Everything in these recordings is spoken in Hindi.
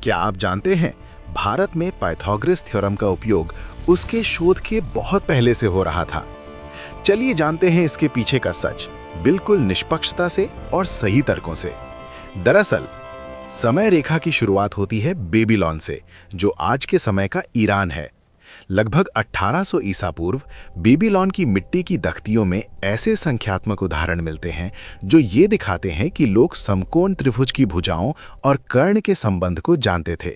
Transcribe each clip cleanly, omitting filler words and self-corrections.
क्या आप जानते हैं, भारत में पाइथागोरस थ्योरम का उपयोग उसके शोध के बहुत पहले से हो रहा था। चलिए जानते हैं इसके पीछे का सच, बिल्कुल निष्पक्षता से और सही तर्कों से। दरअसल समय रेखा की शुरुआत होती है बेबीलोन से, जो आज के समय का ईरान है। लगभग 1800 ईसा पूर्व बेबीलोन की मिट्टी की तख्तियों में ऐसे संख्यात्मक उदाहरण मिलते हैं जो ये दिखाते हैं कि लोग समकोण त्रिभुज की भुजाओं और कर्ण के संबंध को जानते थे।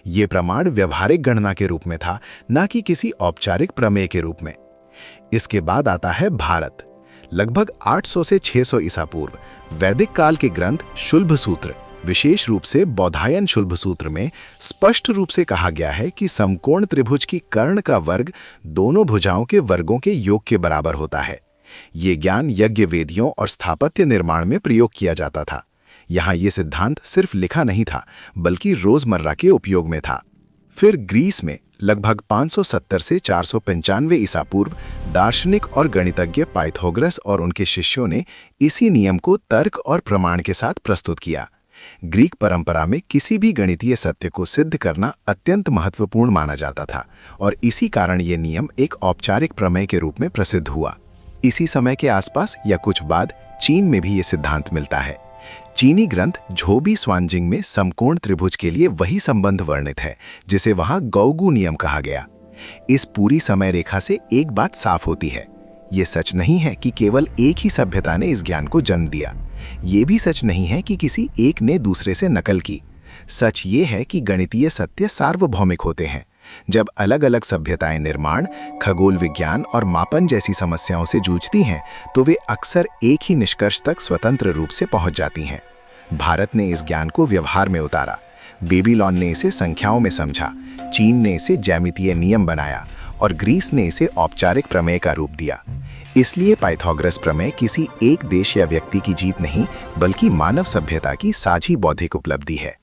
ये प्रमाण व्यवहारिक गणना के रूप में था, न कि किसी औपचारिक प्रमेय के रूप में। इसके बाद आता है भारत। लगभग 800 से 600 ईसा पूर्व वैदिक काल के ग्रंथ शुल्भ सूत्र, विशेष रूप से बौधायन शुल्भ सूत्र में स्पष्ट रूप से कहा गया है कि समकोण त्रिभुज की कर्ण का वर्ग दोनों भुजाओं के वर्गों के योग के बराबर होता है। ये ज्ञान यज्ञ वेदियों और स्थापत्य निर्माण में प्रयोग किया जाता था। यहाँ ये सिद्धांत सिर्फ लिखा नहीं था, बल्कि रोजमर्रा के उपयोग में था। फिर ग्रीस में लगभग 570 से 495 ईसा पूर्व दार्शनिक और गणितज्ञ पाइथागोरस और उनके शिष्यों ने इसी नियम को तर्क और प्रमाण के साथ प्रस्तुत किया। ग्रीक परंपरा में किसी भी गणितीय सत्य को सिद्ध करना अत्यंत महत्वपूर्ण माना जाता था और इसी कारण ये नियम एक औपचारिक प्रमेय के रूप में प्रसिद्ध हुआ। इसी समय के आसपास या कुछ बाद चीन में भी ये सिद्धांत मिलता है। चीनी ग्रंथ झोबी स्वांजिंग में समकोण त्रिभुज के लिए वही संबंध वर्णित है जिसे वहां गौगु नियम कहा गया। इस पूरी समय रेखा से एक बात साफ होती है, ये सच नहीं है कि केवल एक ही सभ्यता ने इस ज्ञान को जन्म दिया। ये भी सच नहीं है कि किसी एक ने दूसरे से नकल की। सच ये है कि गणितीय सत्य सार्वभौमिक होते हैं। जब अलग अलग सभ्यताएं निर्माण, खगोल विज्ञान और मापन जैसी समस्याओं से जूझती हैं, तो वे अक्सर एक ही निष्कर्ष तक स्वतंत्र रूप से पहुंच जाती हैं। भारत ने इस ज्ञान को व्यवहार में उतारा, बेबीलोन ने इसे संख्याओं में समझा, चीन ने इसे ज्यामितीय नियम बनाया और ग्रीस ने इसे औपचारिक प्रमेय का रूप दिया। इसलिए पाइथागोरस प्रमेय किसी एक देश या व्यक्ति की जीत नहीं, बल्कि मानव सभ्यता की साझी बौद्धिक उपलब्धि है।